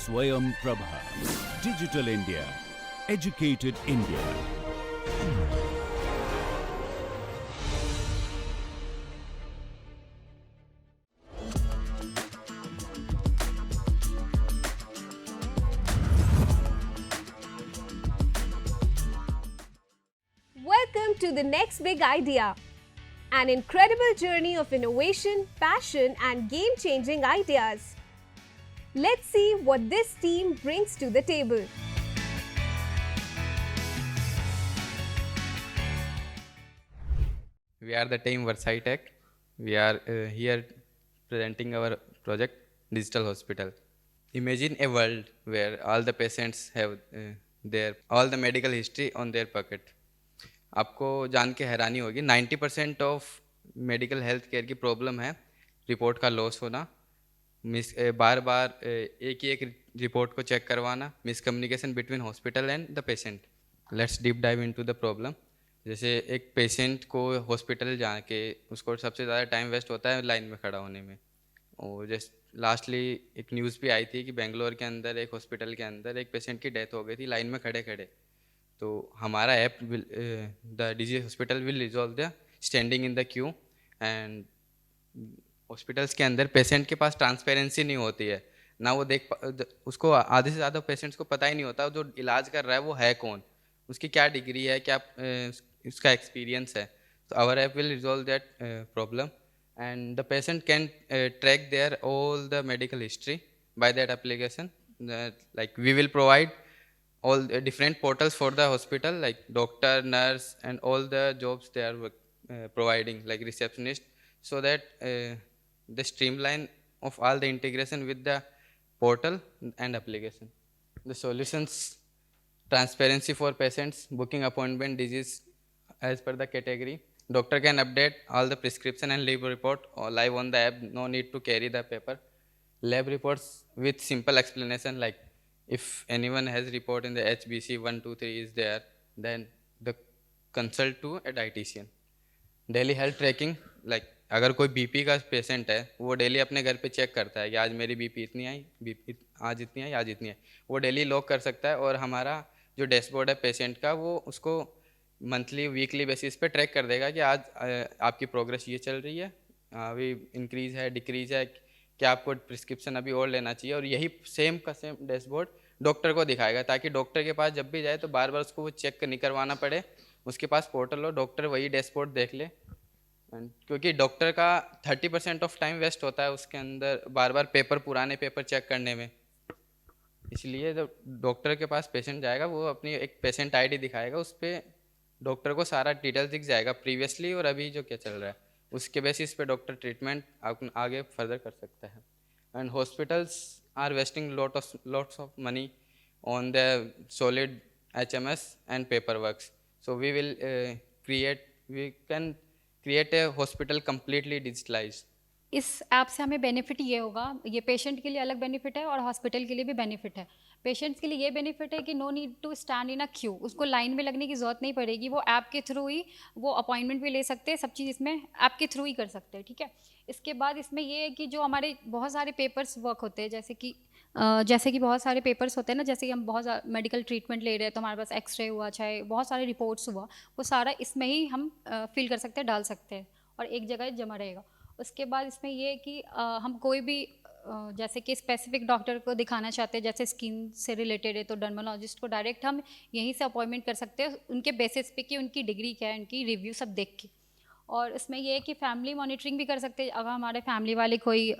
Swayam Prabha. Digital India. Educated India. Welcome to the next big idea. An incredible journey of innovation, passion, and game-changing ideas. Let's see what this team brings to the table. We are the team Versitech. We are here presenting our project Digital Hospital. Imagine a world where all the patients have all the medical history on their pocket. आपको जान के हैरानी होगी 90% of medical health care की problem है report का loss होना, बार बार एक ही एक रिपोर्ट को चेक करवाना, miscommunication between hospital and the patient. Let's deep dive into the problem. जैसे एक पेशेंट को हॉस्पिटल जाके उसको सबसे ज़्यादा टाइम वेस्ट होता है लाइन में खड़ा होने में. और जैसे लास्टली एक न्यूज़ भी आई थी कि बेंगलोर के अंदर एक हॉस्पिटल के अंदर एक पेशेंट की डेथ हो गई थी लाइन में खड़े खड़े. तो हमारा app the Digi hospital will resolve the standing in the queue. And hospitals के अंदर पेशेंट के पास ट्रांसपेरेंसी नहीं होती है ना, वो उसको आधे से ज़्यादा पेशेंट्स को पता ही नहीं होता जो इलाज कर रहा है वो है कौन, उसकी क्या डिग्री है, क्या उसका एक्सपीरियंस है. तो our app will resolve that problem and the patient can track their all the medical history by that application. Like we will provide all the different portals for the hospital like doctor, nurse and all the jobs they are providing like receptionist, so that the streamline of all the integration with the portal and application. The solutions: transparency for patients, booking appointment, disease as per the category. Doctor can update all the prescription and lab report or live on the app, no need to carry the paper. Lab reports with simple explanation, like if anyone has report in the HBC 123 is there, then the consult to a dietitian. Daily health tracking, like अगर कोई BP का patient है वो daily अपने घर पे check करता है कि आज मेरी बीपी इतनी आई, बीपी आज इतनी आई, आज इतनी आई, वो डेली लॉग कर सकता है. और हमारा जो डैशबोर्ड है पेशेंट का वो उसको मंथली वीकली बेसिस पे ट्रैक कर देगा कि आज आपकी प्रोग्रेस ये चल रही है, अभी इंक्रीज है, डिक्रीज है, क्या आपको प्रिस्क्रिप्शन अभी और लेना चाहिए. और यही सेम का सेम डैशबोर्ड डॉक्टर को दिखाएगा ताकि डॉक्टर के पास जब भी जाए तो बार बार उसको वो चेक नहीं करवाना पड़े, उसके पास पोर्टल हो, डॉक्टर वही डैशबोर्ड देख ले. क्योंकि डॉक्टर का 30% ऑफ टाइम वेस्ट होता है उसके अंदर बार बार पुराने पेपर चेक करने में. इसलिए जब डॉक्टर के पास पेशेंट जाएगा वो अपनी एक पेशेंट आईडी दिखाएगा, उस पर डॉक्टर को सारा डिटेल्स दिख जाएगा प्रीवियसली और अभी जो क्या चल रहा है, उसके बेसिस पे डॉक्टर ट्रीटमेंट आगे फर्दर कर सकता है. And hospitals are wasting lots of money on the solid HMS and paperwork. So we can create a hospital completely digitalized. इस ऐप से हमें बेनिफिट ये होगा, ये पेशेंट के लिए अलग बेनिफिट है और हॉस्पिटल के लिए भी बेनिफिट है. पेशेंट्स के लिए ये बेनिफिट है कि no need to stand in a queue, उसको लाइन में लगने की ज़रूरत नहीं पड़ेगी, वो ऐप के थ्रू ही वो अपॉइंटमेंट भी ले सकते हैं, सब चीज़ इसमें ऐप के थ्रू ही कर सकते हैं. ठीक है. इसके बाद इसमें ये है कि जो हमारे बहुत सारे पेपर्स वर्क होते हैं, जैसे कि बहुत सारे पेपर्स होते हैं ना, जैसे कि हम बहुत मेडिकल ट्रीटमेंट ले रहे हैं तो हमारे पास एक्सरे हुआ, चाहे बहुत सारे रिपोर्ट्स हुआ, वो सारा इसमें ही हम फिल कर सकते हैं, डाल सकते हैं और एक जगह जमा रहेगा. उसके बाद इसमें ये है कि हम कोई भी जैसे कि स्पेसिफिक डॉक्टर को दिखाना चाहते हैं, जैसे स्किन से रिलेटेड है तो डर्मोलॉजिस्ट को डायरेक्ट हम यहीं से अपॉइंटमेंट कर सकते हैं उनके बेसिस पे कि उनकी डिग्री क्या है, उनकी रिव्यू सब देख के. और इसमें ये है कि फैमिली मॉनिटरिंग भी कर सकते हैं. अगर हमारे फैमिली वाले कोई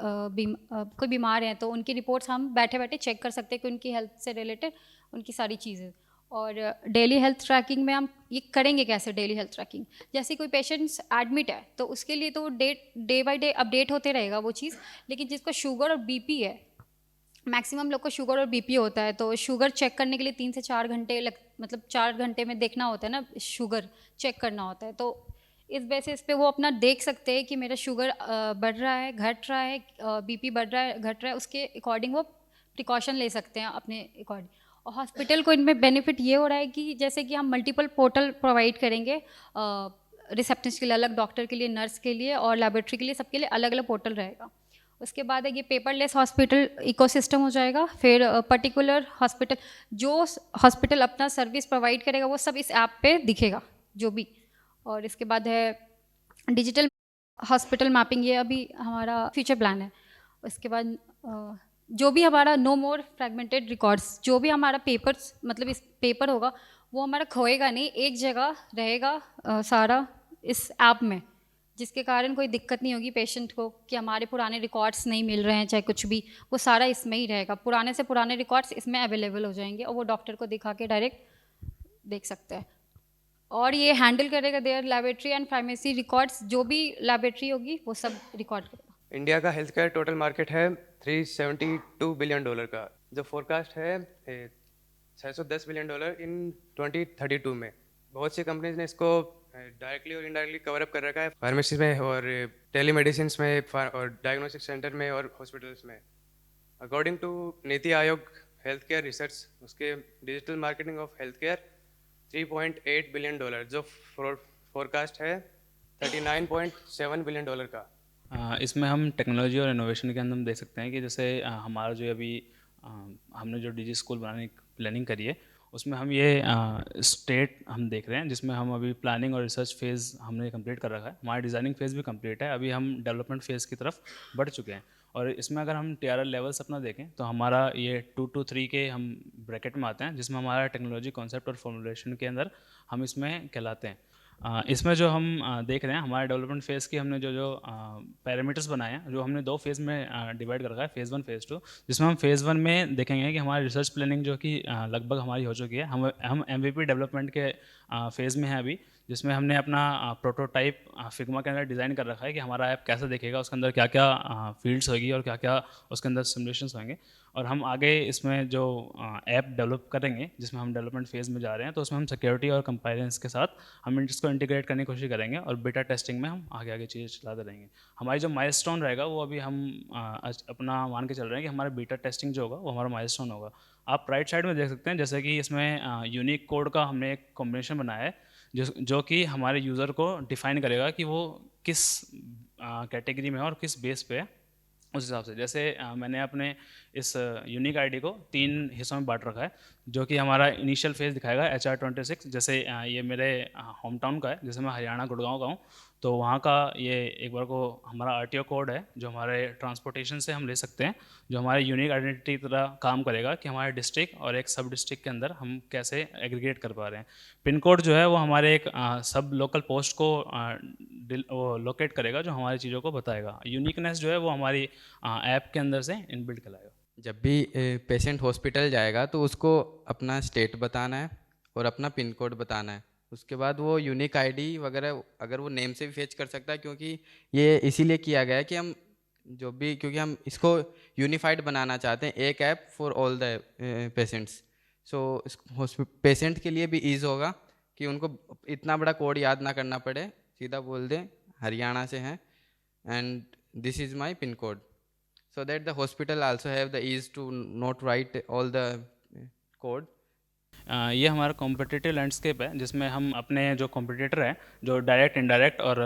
बीमार हैं तो उनकी रिपोर्ट्स हम बैठे बैठे चेक कर सकते हैं कि उनकी हेल्थ से रिलेटेड उनकी सारी चीज़ें. और डेली हेल्थ ट्रैकिंग में हम ये करेंगे कैसे. डेली हेल्थ ट्रैकिंग जैसे कोई पेशेंट्स एडमिट है तो उसके लिए तो डे बाय डे अपडेट होते रहेगा वो चीज़. लेकिन जिसको शुगर और बीपी है, मैक्सिमम लोग को शुगर और बीपी होता है, तो शुगर चेक करने के लिए 3 से 4 घंटे मतलब 4 घंटे में देखना होता है ना, शुगर चेक करना होता है. तो इस बेसिस पे वो अपना देख सकते हैं कि मेरा शुगर बढ़ रहा है, घट रहा है, बीपी बढ़ रहा है, घट रहा है, उसके अकॉर्डिंग वो प्रिकॉशन ले सकते हैं अपने अकॉर्डिंग. और हॉस्पिटल को इनमें बेनिफिट ये हो रहा है कि जैसे कि हम मल्टीपल पोर्टल प्रोवाइड करेंगे, रिसेप्शनिस्ट के लिए अलग, डॉक्टर के लिए, नर्स के लिए और लैबोरेटरी के लिए, सबके लिए अलग अलग पोर्टल रहेगा. उसके बाद है ये पेपरलेस हॉस्पिटल इकोसिस्टम हो जाएगा। फिर पर्टिकुलर हॉस्पिटल, जो हॉस्पिटल अपना सर्विस प्रोवाइड करेगा वो सब इस ऐप पे दिखेगा जो भी। और इसके बाद है डिजिटल हॉस्पिटल मैपिंग, ये अभी हमारा फ्यूचर प्लान है। उसके बाद जो भी हमारा नो मोर फ्रेगमेंटेड रिकॉर्ड्स, जो भी हमारा पेपर्स मतलब इस पेपर होगा वो हमारा खोएगा नहीं, एक जगह रहेगा सारा इस ऐप में, जिसके कारण कोई दिक्कत नहीं होगी पेशेंट को कि हमारे पुराने रिकॉर्ड्स नहीं मिल रहे हैं चाहे कुछ भी, वो सारा इसमें ही रहेगा। पुराने से पुराने रिकॉर्ड्स इसमें अवेलेबल हो जाएंगे और वो डॉक्टर को दिखा के डायरेक्ट देख सकते हैं। और ये हैंडल करेगा their laboratory and pharmacy records, जो भी लैबोरेटरी होगी वो सब रिकॉर्ड करेगा। इंडिया का हेल्थ केयर टोटल मार्केट है $372 बिलियन का, जो फोरकास्ट है $610 बिलियन इन 2032 में। बहुत सी कंपनीज ने इसको डायरेक्टली और इनडायरेक्टली कवर अप कर रखा है, फार्मेसी में और टेलीमेडिसिन में और डायग्नोस्टिक सेंटर में और हॉस्पिटल्स में। According to NITI Aayog health care research, उसके digital marketing of health care $3.8 billion, जो फोरकास्ट है $39.7 बिलियन का। इसमें हम टेक्नोलॉजी और इनोवेशन के अंदर हम देख सकते हैं कि जैसे हमारा जो अभी हमने जो डिजी स्कूल बनाने की प्लानिंग करी है, उसमें हम ये स्टेट हम देख रहे हैं, जिसमें हम अभी प्लानिंग और रिसर्च फेज़ हमने कंप्लीट कर रखा है। हमारा डिज़ाइनिंग फेज़ भी कंप्लीट है, अभी हम डेवलपमेंट फेज़ की तरफ बढ़ चुके हैं। और इसमें अगर हम TRL लेवल्स अपना देखें तो हमारा ये 2 to 3 के हम ब्रैकेट में आते हैं, जिसमें हमारा टेक्नोलॉजी कॉन्सेप्ट और फॉर्मुलेशन के अंदर हम इसमें कहलाते हैं। इसमें जो हम देख रहे हैं हमारे डेवलपमेंट फेज़ की हमने जो पैरामीटर्स बनाए हैं, जो हमने 2 फेज़ में डिवाइड कर रखा है, फेज़ 1 फेज़ 2, जिसमें हम फेज़ 1 में देखेंगे कि हमारी रिसर्च प्लानिंग जो कि लगभग हमारी हो चुकी है। हम MVP डेवलपमेंट के फेज़ में हैं अभी, जिसमें हमने अपना प्रोटोटाइप फिग्मा के अंदर डिज़ाइन कर रखा है कि हमारा ऐप कैसा दिखेगा, उसके अंदर क्या क्या फील्ड्स होगी और क्या क्या उसके अंदर सिमुलेशंस होंगे। और हम आगे इसमें जो ऐप डेवलप करेंगे, जिसमें हम डेवलपमेंट फेज़ में जा रहे हैं, तो उसमें हम सिक्योरिटी और कंप्लायंस के साथ हम इसको इंटीग्रेट करने की कोशिश करेंगे और बीटा टेस्टिंग में हम आगे आगे चीज़ें चलाते रहेंगे। हमारी जो माइलस्टोन रहेगा वो अभी हम अपना मान के चल रहे हैं कि हमारा बीटा टेस्टिंग जो होगा वो हमारा माइलस्टोन होगा। आप राइट साइड में देख सकते हैं जैसे कि इसमें यूनिक कोड का हमने एक कॉम्बिनेशन बनाया है, जो कि हमारे यूज़र को डिफ़ाइन करेगा कि वो किस कैटेगरी में है और किस बेस पे है, उस हिसाब से। जैसे मैंने अपने इस यूनिक आईडी को 3 हिस्सों में बांट रखा है, जो कि हमारा इनिशियल फेज़ दिखाएगा HR26। जैसे ये मेरे होम टाउन का है, जैसे मैं हरियाणा गुड़गांव का हूँ, तो वहाँ का ये एक बार को हमारा RTO कोड है, जो हमारे ट्रांसपोर्टेशन से हम ले सकते हैं, जो हमारे यूनिक आइडेंटिटी की तरह काम करेगा कि हमारे डिस्ट्रिक्ट और एक सब डिस्ट्रिक्ट के अंदर हम कैसे एग्रीगेट कर पा रहे हैं। पिन कोड जो है वो हमारे एक सब लोकल पोस्ट को लोकेट करेगा, जो हमारी चीज़ों को बताएगा। यूनिकनेस जो है वो हमारी ऐप के अंदर से इनबिल्ट कहलाएगा। जब भी पेशेंट हॉस्पिटल जाएगा तो उसको अपना स्टेट बताना है और अपना पिन कोड बताना है। उसके बाद वो यूनिक आईडी वगैरह अगर वो नेम से भी फेच कर सकता है, क्योंकि ये इसीलिए किया गया है कि हम जो भी, क्योंकि हम इसको यूनिफाइड बनाना चाहते हैं, एक app for all the patients. So patient के लिए भी ईज़ होगा कि उनको इतना बड़ा कोड याद ना करना पड़े, सीधा बोल दें हरियाणा से हैं and this is my pin code, so that the hospital also have the ease to not write all the code. ये हमारा कॉम्पिटिटिव लैंडस्केप है, जिसमें हम अपने जो कॉम्पिटिटर हैं, जो डायरेक्ट इनडायरेक्ट और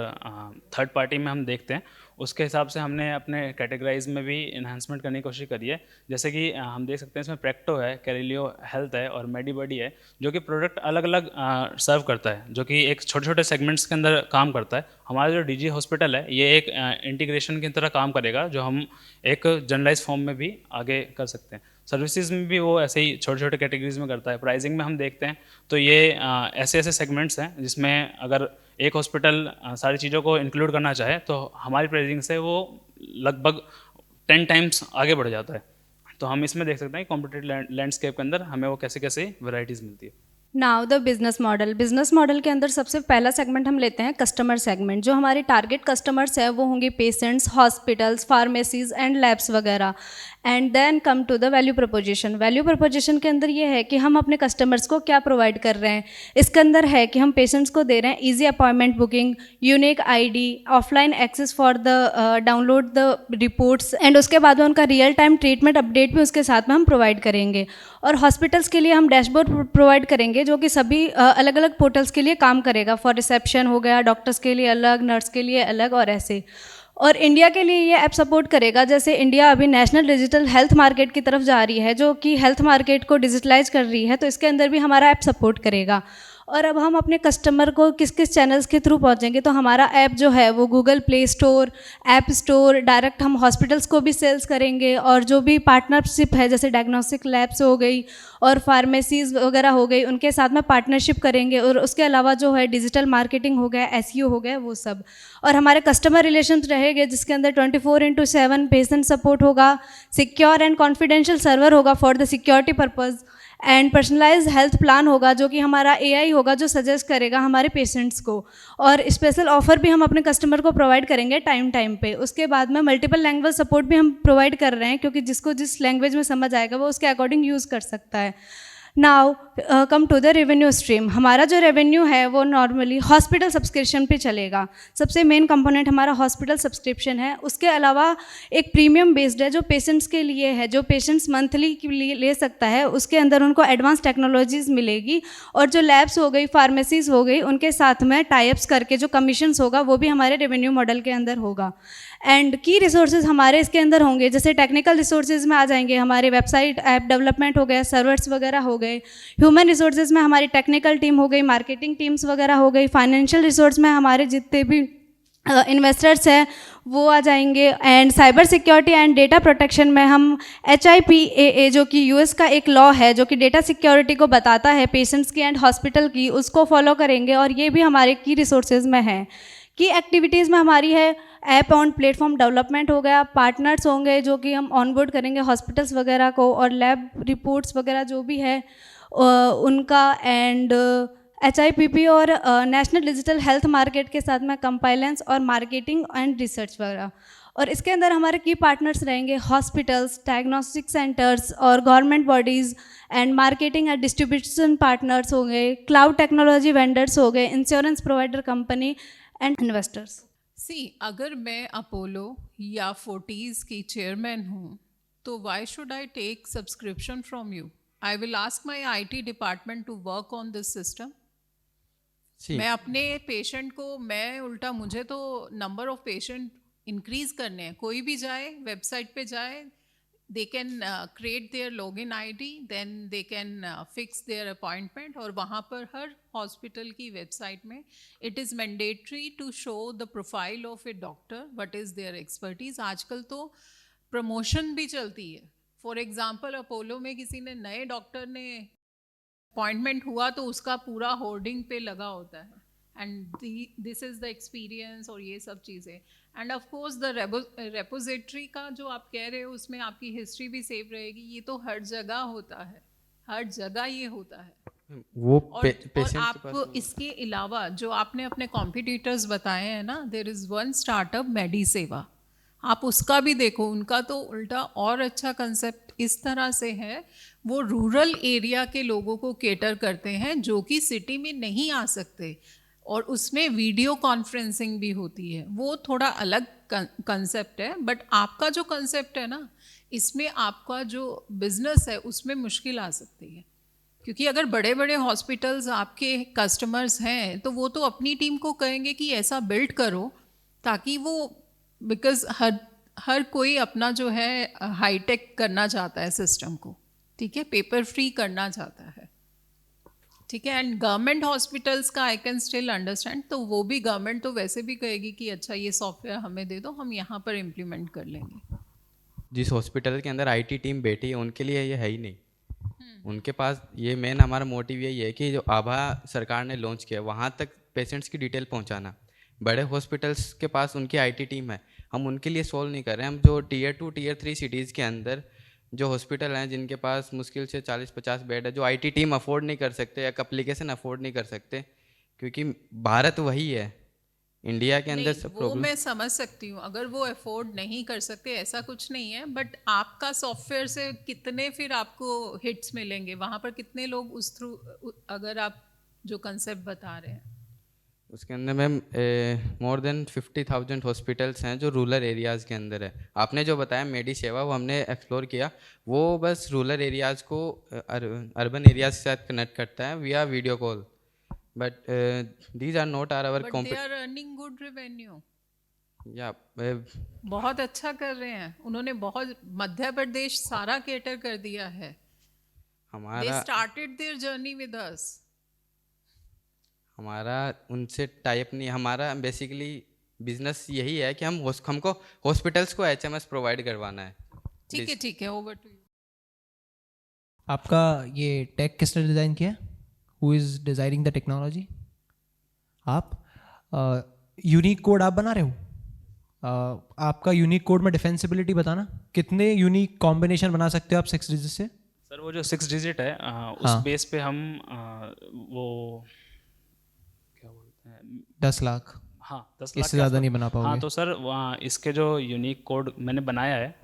थर्ड पार्टी में हम देखते हैं, उसके हिसाब से हमने अपने कैटेगराइज में भी इन्हांसमेंट करने की कोशिश करी है। जैसे कि हम देख सकते हैं इसमें प्रेक्टो है, कैरिलियो हेल्थ है और मेडीबडी है, जो कि प्रोडक्ट अलग अलग सर्व करता है, जो कि एक छोटे छोटे सेगमेंट्स के अंदर काम करता है। हमारा जो DG हॉस्पिटल है ये एक इंटीग्रेशन की तरह काम करेगा, जो हम एक जनरलाइज फॉर्म में भी आगे कर सकते हैं। सर्विसेज में भी वो ऐसे ही छोटे छोटे कैटेगरीज में करता है। प्राइसिंग में हम देखते हैं तो ये ऐसे ऐसे सेगमेंट्स हैं जिसमें अगर एक हॉस्पिटल सारी चीज़ों को इंक्लूड करना चाहे तो हमारी प्राइसिंग से वो लगभग 10 टाइम्स आगे बढ़ जाता है। तो हम इसमें देख सकते हैं कॉम्पिटिटिव लैंडस्केप के अंदर हमें वो कैसे कैसे वैरायटीज़ मिलती है। नाउ द बिजनेस मॉडल के अंदर सबसे पहला सेगमेंट हम लेते हैं कस्टमर सेगमेंट। जो हमारे टारगेट कस्टमर्स हैं वो होंगे patients, hospitals, pharmacies and labs वगैरह। And then come to the value proposition के अंदर ये है कि हम अपने कस्टमर्स को क्या प्रोवाइड कर रहे हैं। इसके अंदर है कि हम पेशेंट्स को दे रहे हैं easy appointment booking, unique ID, offline access for the download the reports, and उसके बाद में उनका रियल टाइम ट्रीटमेंट अपडेट भी उसके साथ में हम प्रोवाइड करेंगे। और हॉस्पिटल्स के लिए हम डैशबोर्ड प्रोवाइड करेंगे, जो कि सभी अलग अलग पोर्टल्स के लिए काम करेगा। फॉर रिसेप्शन हो गया, डॉक्टर्स के लिए अलग, नर्स के लिए अलग और ऐसे। और इंडिया के लिए ये ऐप सपोर्ट करेगा, जैसे इंडिया अभी नेशनल डिजिटल हेल्थ मार्केट की तरफ जा रही है, जो कि हेल्थ मार्केट को डिजिटलाइज कर रही है, तो इसके अंदर भी हमारा ऐप सपोर्ट करेगा। और अब हम अपने कस्टमर को किस किस चैनल्स के थ्रू पहुंचेंगे, तो हमारा ऐप जो है वो Google play store, app store, direct हम हॉस्पिटल्स को भी सेल्स करेंगे, और जो भी पार्टनरशिप है जैसे डायग्नोस्टिक लैब्स हो गई और फार्मेसीज़ वगैरह हो गई, उनके साथ में पार्टनरशिप करेंगे। और उसके अलावा जो है डिजिटल मार्केटिंग हो गया, एसईओ हो गया, वो सब। और हमारे कस्टमर रिलेशन रहेंगे जिसके अंदर 24/7 पेशेंट सपोर्ट होगा, सिक्योर एंड कॉन्फिडेंशियल सर्वर होगा for the security purpose, and personalize health plan होगा जो कि हमारा एआई होगा जो सजेस्ट करेगा हमारे पेशेंट्स को। और स्पेशल ऑफर भी हम अपने कस्टमर को प्रोवाइड करेंगे टाइम पे। उसके बाद में मल्टीपल लैंग्वेज सपोर्ट भी हम प्रोवाइड कर रहे हैं, क्योंकि जिसको जिस लैंग्वेज में समझ आएगा वो उसके अकॉर्डिंग यूज़ कर सकता है। Now come to the revenue stream. हमारा जो रेवेन्यू है वो नॉर्मली हॉस्पिटल सब्सक्रिप्शन पे चलेगा। सबसे मेन कंपोनेंट हमारा हॉस्पिटल सब्सक्रिप्शन है। उसके अलावा एक प्रीमियम बेस्ड है जो पेशेंट्स के लिए है, जो पेशेंट्स मंथली के लिए ले सकता है। उसके अंदर उनको एडवांस टेक्नोलॉजीज़ मिलेगी, और जो लैब्स हो गई, फार्मेसीज़ हो गई, उनके साथ में टाइप्स करके जो कमीशंस होगा वो भी हमारे रेवेन्यू मॉडल के अंदर होगा। एंड की रिसोर्सेज हमारे इसके अंदर होंगे, जैसे टेक्निकल रिसोर्सेज में आ जाएंगे हमारे वेबसाइट ऐप डेवलपमेंट हो गया, सर्वर्स वगैरह हो गए। ह्यूमन रिसोर्सेज में हमारी टेक्निकल टीम हो गई, मार्केटिंग टीम्स वगैरह हो गई। फाइनेंशियल रिसोर्स में हमारे जितने भी इन्वेस्टर्स हैं वो आ जाएंगे। And cyber security and data protection में हम HIPAA जो कि यूएस का एक लॉ है जो कि डेटा सिक्योरिटी को बताता है पेशेंट्स की एंड हॉस्पिटल की, उसको फॉलो करेंगे, और ये भी हमारे की रिसोर्सेज में है। की एक्टिविटीज़ में हमारी है ऐप ऑन प्लेटफॉर्म डेवलपमेंट हो गया, पार्टनर्स होंगे जो कि हम ऑनबोर्ड करेंगे हॉस्पिटल्स वगैरह को, और लैब रिपोर्ट्स वगैरह जो भी है उनका। एंड HIPP और नेशनल डिजिटल हेल्थ मार्केट के साथ में कंपाइलेंस और मार्केटिंग एंड रिसर्च वगैरह। और इसके अंदर हमारे की पार्टनर्स रहेंगे हॉस्पिटल्स, डायग्नोस्टिक सेंटर्स और government bodies, and marketing and distribution partners हो गए, क्लाउड टेक्नोलॉजी वेंडर्स हो गए, insurance provider company and investors. अगर मैं अपोलो या फोर्टीज़ की चेयरमैन हूँ तो why should I take subscription from you? I will ask my IT department to work on this system. मैं अपने पेशेंट को, मैं उल्टा, मुझे तो नंबर ऑफ पेशेंट इंक्रीज करने हैं। कोई भी जाए, वेबसाइट पे जाए, they can create their login ID, then they can fix their appointment, और वहाँ पर हर हॉस्पिटल की वेबसाइट में it is mandatory to show the profile of a doctor, what is their expertise। आजकल तो प्रमोशन भी चलती है। फॉर एग्ज़ाम्पल अपोलो में किसी ने नए डॉक्टर ने अपॉइंटमेंट हुआ तो उसका पूरा होर्डिंग पे लगा होता है, and this is the experience, और ये सब चीज़ें। End of course the repository का जो आप कह रहे हो उसमें आपकी हिस्ट्री भी सेव रहेगी। ये तो हर जगह होता है, हर जगह ये होता है। वो और आप इसके अलावा जो आपने अपने कॉम्पिटिटर्स बताए हैं ना, देयर इज़ वन स्टार्टअप मेडिसेवा, आप उसका भी देखो। उनका तो उल्टा और अच्छा कंसेप्ट इस तरह से है, वो रूरल एरिया के लोगों को केटर करते हैं जो कि सिटी में नहीं आ सकते, और उसमें वीडियो कॉन्फ्रेंसिंग भी होती है। वो थोड़ा अलग कंसेप्ट है, बट आपका जो कंसेप्ट है ना, इसमें आपका जो बिजनेस है उसमें मुश्किल आ सकती है, क्योंकि अगर बड़े बड़े हॉस्पिटल्स आपके कस्टमर्स हैं तो वो तो अपनी टीम को कहेंगे कि ऐसा बिल्ड करो ताकि वो, बिकॉज हर कोई अपना जो है हाईटेक करना चाहता है सिस्टम को, ठीक है, पेपर फ्री करना चाहता है, ठीक है। एंड गवर्नमेंट हॉस्पिटल्स का आई कैन स्टिल अंडरस्टैंड, तो वो भी गवर्नमेंट तो वैसे भी कहेगी कि अच्छा ये सॉफ्टवेयर हमें दे दो, हम यहाँ पर इम्प्लीमेंट कर लेंगे। जिस हॉस्पिटल के अंदर IT टीम बैठी है उनके लिए ये है ही नहीं। उनके पास ये मेन हमारा मोटिव यही है कि जो आभा सरकार ने लॉन्च किया वहाँ तक पेशेंट्स की डिटेल पहुँचाना। बड़े हॉस्पिटल्स के पास उनकी IT टीम है, हम उनके लिए सॉल्व नहीं कर रहे हैं। हम जो Tier 2 Tier 3 सिटीज़ के अंदर जो हॉस्पिटल हैं जिनके पास मुश्किल से 40-50 बेड है, जो IT टीम अफोर्ड नहीं कर सकते, या एप्लीकेशन अफोर्ड नहीं कर सकते, क्योंकि भारत वही है, इंडिया के अंदर सब प्रॉब्लम। मैं समझ सकती हूँ, अगर वो अफोर्ड नहीं कर सकते ऐसा कुछ नहीं है, बट आपका सॉफ्टवेयर से कितने फिर आपको हिट्स मिलेंगे, वहाँ पर कितने लोग उस थ्रू, अगर आप जो कंसेप्ट बता रहे हैं उसके अंदर मैम मोर देन 50,000 हॉस्पिटल्स हैं जो रूरल एरियाज़ के अंदर है। आपने जो बताया मेडी सेवा, वो हमने एक्सप्लोर किया, वो बस रूरल एरियाज़ को अर्बन एरियाज के साथ कनेक्ट करता है via video call, but these are not our But they are earning good revenue. या बहुत अच्छा कर रहे हैं उन्होंने, बहुत मध्य प्रदेश सारा केटर कर दिया है। दे हमारा started their journey with us. हमारा उनसे टाइप नहीं, हमारा बेसिकली बिजनेस यही है कि हमको हॉस्पिटल्स को HMS प्रोवाइड करवाना है। ठीक है, ओवर टू यू। आपका ये टेक किसने डिज़ाइन किया? Who is designing the technology? आप यूनिक कोड आप बना रहे हो? आपका यूनिक कोड में डिफेंसिबिलिटी बताना, कितने यूनिक कॉम्बिनेशन बना सकते हो आप 6 डिजिट से? सर वो जो 6 डिजिट है उस बेस पे हम वो क्या बोलते हैं 10 लाख, हाँ 10 लाख इससे ज़्यादा नहीं बना पाओगे? हाँ तो सर वहाँ इसके जो यूनिक कोड मैंने बनाया है,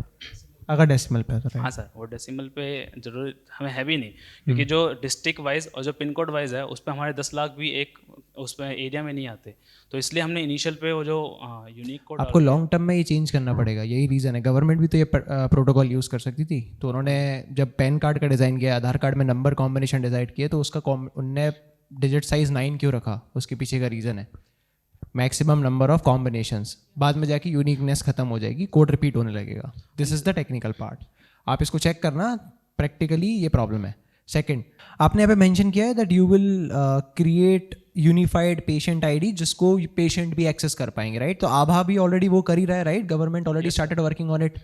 अगर डेसिमल पे है। हाँ सर वो डेसिमल पे जरूर हमें है भी नहीं, क्योंकि जो डिस्ट्रिक्ट वाइज और जो पिन कोड वाइज है उस पर हमारे 10 लाख भी एक उस पर एरिया में नहीं आते, तो इसलिए हमने इनिशियल पे वो जो यूनिक कोड आपको लॉन्ग टर्म में ये चेंज करना पड़ेगा, यही रीज़न है। गवर्नमेंट भी तो ये प्रोटोकॉल यूज़ कर सकती थी, तो उन्होंने जब पैन कार्ड का डिज़ाइन किया, आधार कार्ड में नंबर कॉम्बिनेशन डिसाइड किए, तो उसका उनने डिजिट साइज 9 क्यों रखा, उसके पीछे का रीज़न है मैक्सिमम नंबर ऑफ कॉम्बिनेशंस। बाद में जाके यूनिकनेस खत्म हो जाएगी, कोड रिपीट होने लगेगा। This is the technical part, आप इसको चेक करना, प्रैक्टिकली ये प्रॉब्लम है। सेकंड, आपने यहाँ पे मेंशन किया है that you will create unified patient ID जिसको पेशेंट भी एक्सेस कर पाएंगे, राइट? तो आभा भी ऑलरेडी वो कर ही रहा है, right? Government already started working on it,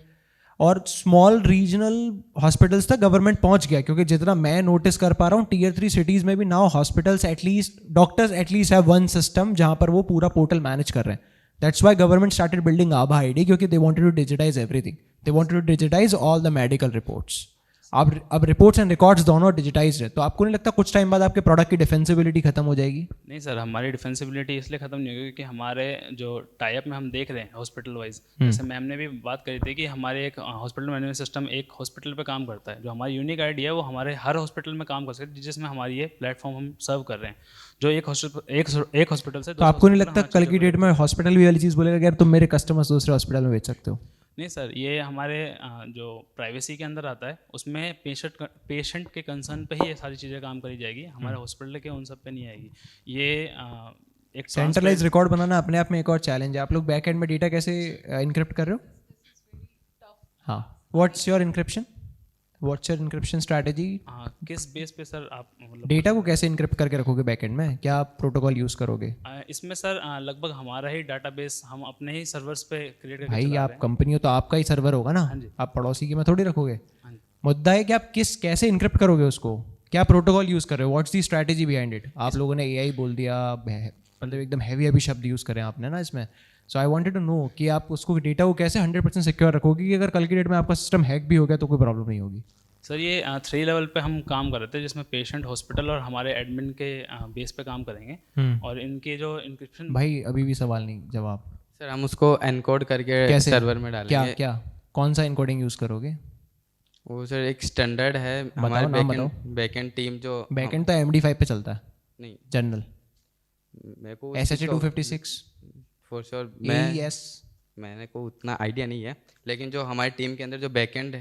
और स्मॉल रीजनल हॉस्पिटल्स तक गवर्नमेंट पहुंच गया, क्योंकि जितना मैं नोटिस कर पा रहा हूँ Tier 3 सिटीज़ में भी now hospitals at least, doctors at least have one system जहाँ पर वो पूरा पोर्टल मैनेज कर रहे हैं। That's why government started building Abha ID, क्योंकि they wanted to digitize everything, they wanted to digitize all the medical reports. अब रिपोर्ट्स एंड रिकॉर्ड्स दोनों डिजिटाइज है, तो आपको नहीं लगता कुछ टाइम बाद आपके प्रोडक्ट की डिफेंसिबिलिटी खत्म हो जाएगी? नहीं सर, हमारी डिफेंसिबिलिटी इसलिए ख़त्म नहीं होगी क्योंकि हमारे जो टाइप में हम देख रहे हैं हॉस्पिटल वाइज, जैसे मैम ने भी बात करी थी कि हमारे एक हॉस्पिटल मैनेजमेंट सिस्टम एक हॉस्पिटल पे काम करता है, जो हमारी यूनिक आईडी है वो हमारे हर हॉस्पिटल में काम कर सकते हैं, जिसमें हमारी ये प्लेटफॉर्म हम सर्व कर रहे हैं, जो एक हॉस्पिटल से। तो आपको नहीं लगता कल की डेट में हॉस्पिटल भी वाली चीज़ बोलेगा कि यार तुम मेरे कस्टमर्स दूसरे हॉस्पिटल में बेच सकते हो? नहीं सर, ये हमारे जो प्राइवेसी के अंदर आता है उसमें पेशेंट के कंसर्न पे ही ये सारी चीज़ें काम करी जाएगी, हमारे हॉस्पिटल के उन सब पे नहीं आएगी। ये एक सेंट्रलाइज रिकॉर्ड बनाना अपने आप में एक और चैलेंज है। आप लोग बैक एंड में डेटा कैसे इनक्रिप्ट कर रहे हो? हाँ, व्हाट्स योर इनक्रिप्शन स्ट्रैटेजी? किस बेस पे सर आप मतलब डेटा को कैसे इनक्रिप्ट करके रखोगे बैक एंड में? क्या आप प्रोटोकॉल यूज़ करोगे? इसमें सर लगभग हमारा ही डाटाबेस हम अपने ही सर्वर्स पे क्रिएट करके भाई चला आप रहे हैं। कंपनी हो तो आपका ही सर्वर होगा ना, आप पड़ोसी की में थोड़ी रखोगे। मुद्दा है कि आप कैसे इनक्रिप्ट करोगे उसको, क्या प्रोटोकॉल यूज़ कर रहे हो, what's the strategy behind it? आप लोगों ने AI बोल दिया, मतलब एकदम हैवी शब्द यूज़ करें आपने ना इसमें। सो आई वांटेड टू नो कि आप उसको डेटा को कैसे 100% सिक्योर रखोगे कि अगर कल की डेट में आपका सिस्टम हैक भी हो गया तो कोई प्रॉब्लम नहीं होगी। सर ये 3 लेवल पे हम काम कर रहे थे, जिसमें पेशेंट, हॉस्पिटल और हमारे एडमिन के बेस पे काम करेंगे, और इनके जो इंक्रिप्शन। भाई अभी भी सवाल नहीं जवाब। सर हम उसको एनकोड करके कैसे? सर्वर में डालेंगे। क्या कौन सा इनकोडिंग यूज़ करोगे? वो सर एक स्टैंडर्ड है हमारे बैकएंड टीम जो बैकएंड तो MD5 पे चलता है, नहीं जनरल मेरे को SH256 फॉर श्योर AES। मैंने को उतना आइडिया नहीं है, लेकिन जो हमारी टीम के अंदर जो बैकएंड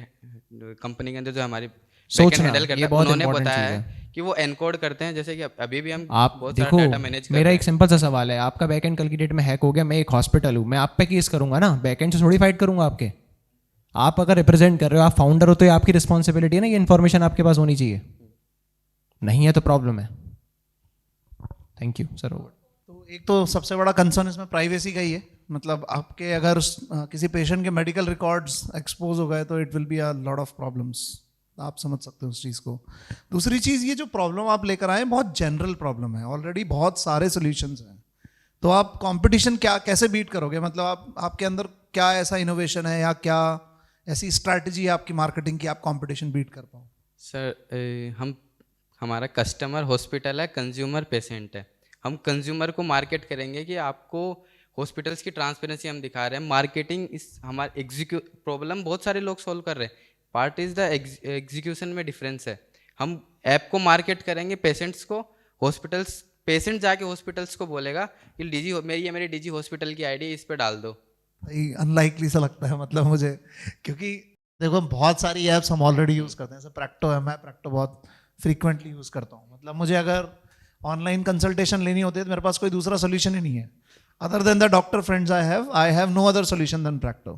कंपनी के अंदर जो हमारी बैकएंड हैंडल करता है, उन्होंने बताया है कि वो एनकोड करते हैं, जैसे कि अभी भी हम आप बहुत देखो, सारा डाटा मैनेज कर मेरा रहे हैं। एक सिंपल सा सवाल है, आपका बैकएंड कल की डेट में हैक हो गया, मैं एक हॉस्पिटल हूँ, मैं आप पे केस करूंगा ना, बैकएंड से थोड़ी फाइट करूंगा आपके। आप अगर रिप्रेजेंट कर रहे हो, आप फाउंडर हो, तो ये आपकी रिस्पॉन्सिबिलिटी है ना, ये इन्फॉर्मेशन आपके पास होनी चाहिए, नहीं है तो प्रॉब्लम है। Thank you sir. तो एक तो सबसे बड़ा कंसर्न इसमें प्राइवेसी का ही है, मतलब आपके अगर किसी पेशेंट के मेडिकल रिकॉर्ड्स एक्सपोज हो गए तो it will be a lot of problems, आप समझ सकते हो उस चीज़ को। दूसरी चीज़, ये जो प्रॉब्लम आप लेकर आए बहुत जनरल प्रॉब्लम है, ऑलरेडी बहुत सारे सॉल्यूशंस हैं, तो आप कंपटीशन कैसे बीट करोगे? मतलब आपके अंदर क्या ऐसा इनोवेशन है या क्या ऐसी स्ट्रैटेजी है आपकी मार्केटिंग की, आप कंपटीशन बीट कर पाओ? सर हमारा कस्टमर हॉस्पिटल है, कंज्यूमर पेशेंट है। हम कंज्यूमर को मार्केट करेंगे कि आपको हॉस्पिटल्स की ट्रांसपेरेंसी हम दिखा रहे हैं, मार्केटिंग इस हमारे प्रॉब्लम बहुत सारे लोग सॉल्व कर रहे हैं, पार्ट इज़ द एग्जीक्यूशन में डिफरेंस है। हम ऐप को मार्केट करेंगे पेशेंट्स को, हॉस्पिटल्स पेशेंट जाके हॉस्पिटल्स को बोलेगा कि मेरी डिजी हॉस्पिटल की आईडी इस पे डाल दो। अनलाइकली सा लगता है मतलब मुझे, क्योंकि देखो बहुत सारी ऐप्स हम ऑलरेडी यूज़ करते हैं, जैसे प्रैक्टो है, मैं प्रैक्टो बहुत फ्रीक्वेंटली यूज़ करता हूँ। मतलब मुझे अगर ऑनलाइन कंसल्टेशन लेनी होती है तो मेरे पास कोई दूसरा सोल्यूशन ही नहीं है, other than the doctor friends I have no other solution than Practo.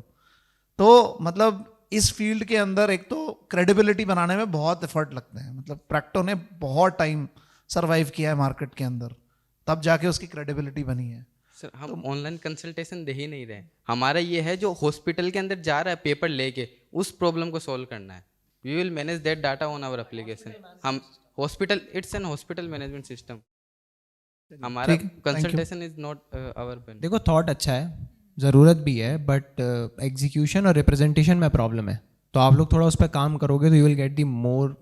तो मतलब इस फील्ड के अंदर एक तो क्रेडिबिलिटी बनाने में बहुत एफर्ट लगते हैं. मतलब प्रैक्टो ने बहुत टाइम सर्वाइव किया है मार्केट के अंदर, तब जाके उसकी क्रेडिबिलिटी बनी है. सर हम ऑनलाइन कंसल्टेशन दे ही नहीं रहे. हमारा ये है जो हॉस्पिटल के अंदर जा रहा है पेपर लेके, उस प्रॉब्लम को सॉल्व करना है. We will manage that data on our application. हम hospital, it's an hospital management system. हमारा consultation is not our benefit. देखो थॉट अच्छा है, ज़रूरत भी है, बट एग्जीक्यूशन और रिप्रेजेंटेशन में प्रॉब्लम है. तो आप लोग थोड़ा उस पर काम करोगे तो you will get the more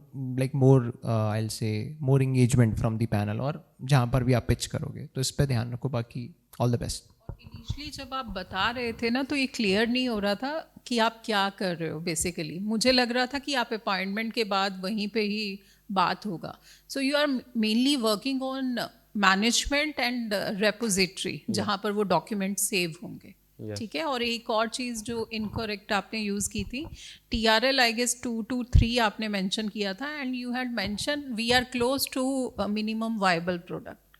I will say more engagement from the panel, और जहाँ पर भी आप पिच करोगे तो इस पर ध्यान रखो. बाकी ऑल द बेस्ट. इनिशियली जब आप बता रहे थे ना, तो ये क्लियर नहीं हो रहा था कि आप क्या कर रहे हो. बेसिकली मुझे लग रहा था कि आप अपॉइंटमेंट के बाद वहीं पे ही बात होगा. So you are mainly working on management and repository, जहाँ पर वो डॉक्यूमेंट सेव होंगे. ठीक है. और एक और चीज़ जो इनकरेक्ट आपने यूज़ की थी, TRL आई गेस 2 to 3 आपने मेंशन किया था, and you had mention we are close to minimum viable product.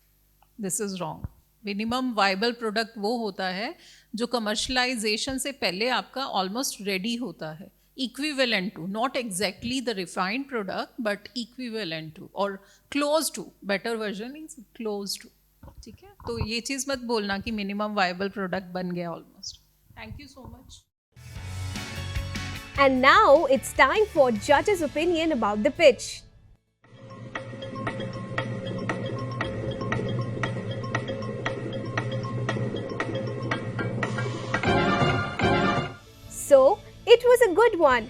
This is wrong. Minimum viable product वो होता है जो कमर्शलाइजेशन से पहले आपका ऑलमोस्ट रेडी होता है. Equivalent to, not exactly the refined product but equivalent to और close to. Better version is close to. ठीक है. तो ये चीज़ मत बोलना कि मिनिमम वाइबल प्रोडक्ट बन गया almost. Thank you so much. And now it's time for judges' opinion about the pitch. So, it was a good one.